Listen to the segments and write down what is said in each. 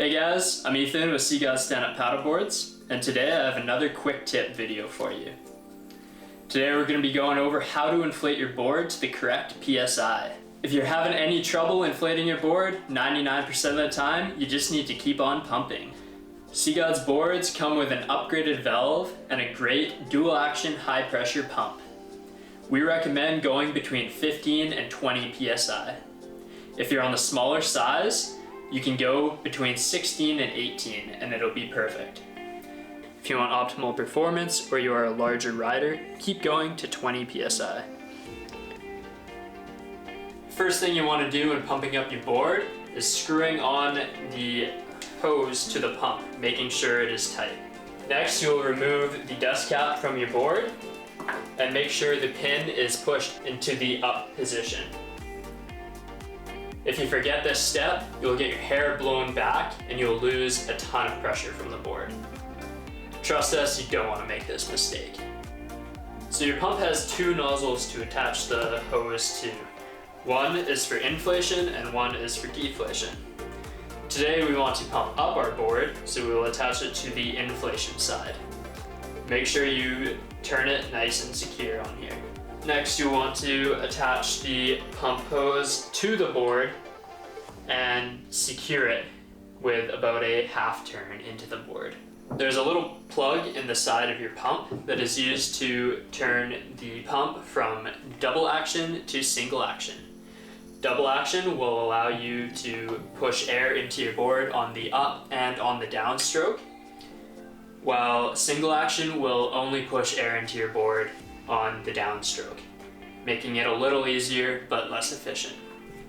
Hey guys, I'm Ethan with Seagods Stand-Up Paddleboards, and today I have another quick tip video for you. Today we're going to be going over how to inflate your board to the correct PSI. If you're having any trouble inflating your board, 99% of the time, you just need to keep on pumping. Seagods boards come with an upgraded valve and a great dual-action high-pressure pump. We recommend going between 15 and 20 PSI. If you're on the smaller size, you can go between 16 and 18 and it'll be perfect. If you want optimal performance or you are a larger rider, keep going to 20 PSI. First thing you want to do when pumping up your board is screwing on the hose to the pump, making sure it is tight. Next, you'll remove the dust cap from your board and make sure the pin is pushed into the up position. If you forget this step, you'll get your hair blown back and you'll lose a ton of pressure from the board. Trust us, you don't want to make this mistake. So your pump has two nozzles to attach the hose to. One is for inflation and one is for deflation. Today we want to pump up our board, so we will attach it to the inflation side. Make sure you turn it nice and secure on here. Next, you'll want to attach the pump hose to the board and secure it with about a half turn into the board. There's a little plug in the side of your pump that is used to turn the pump from double action to single action. Double action will allow you to push air into your board on the up and on the downstroke, while single action will only push air into your board on the downstroke, making it a little easier but less efficient.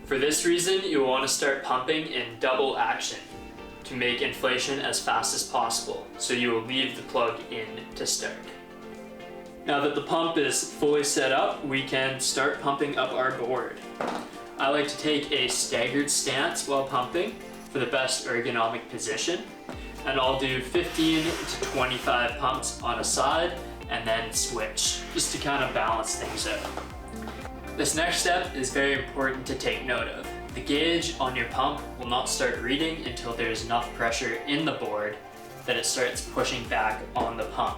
For this reason, you will want to start pumping in double action to make inflation as fast as possible, so you will leave the plug in to start. Now that the pump is fully set up, we can start pumping up our board. I like to take a staggered stance while pumping for the best ergonomic position, and I'll do 15 to 25 pumps on a side and then switch, just to kind of balance things out. This next step is very important to take note of. The gauge on your pump will not start reading until there is enough pressure in the board that it starts pushing back on the pump.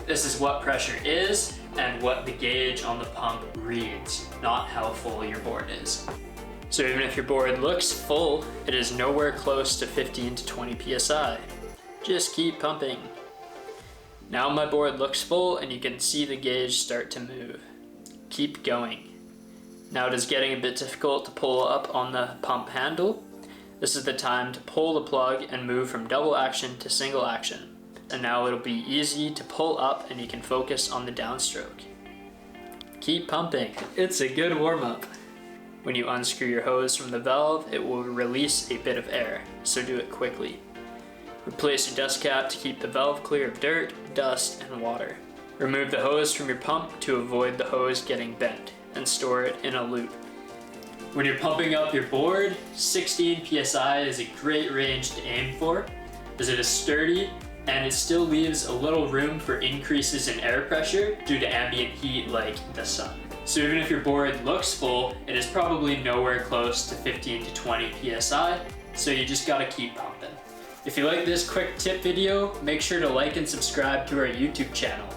This is what pressure is and what the gauge on the pump reads, not how full your board is. So even if your board looks full, it is nowhere close to 15 to 20 PSI. Just keep pumping. Now my board looks full and you can see the gauge start to move. Keep going. Now it is getting a bit difficult to pull up on the pump handle. This is the time to pull the plug and move from double action to single action. And now it'll be easy to pull up and you can focus on the downstroke. Keep pumping. It's a good warm-up. When you unscrew your hose from the valve, it will release a bit of air, so do it quickly. Replace your dust cap to keep the valve clear of dirt, dust, and water. Remove the hose from your pump to avoid the hose getting bent, and store it in a loop. When you're pumping up your board, 16 PSI is a great range to aim for, as it is sturdy and it still leaves a little room for increases in air pressure due to ambient heat like the sun. So even if your board looks full, it is probably nowhere close to 15 to 20 PSI, so you just gotta keep pumping. If you like this quick tip video, make sure to like and subscribe to our YouTube channel.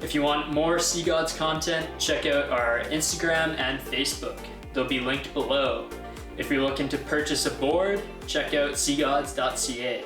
If you want more Seagods content, check out our Instagram and Facebook. They'll be linked below. If you're looking to purchase a board, check out seagods.ca.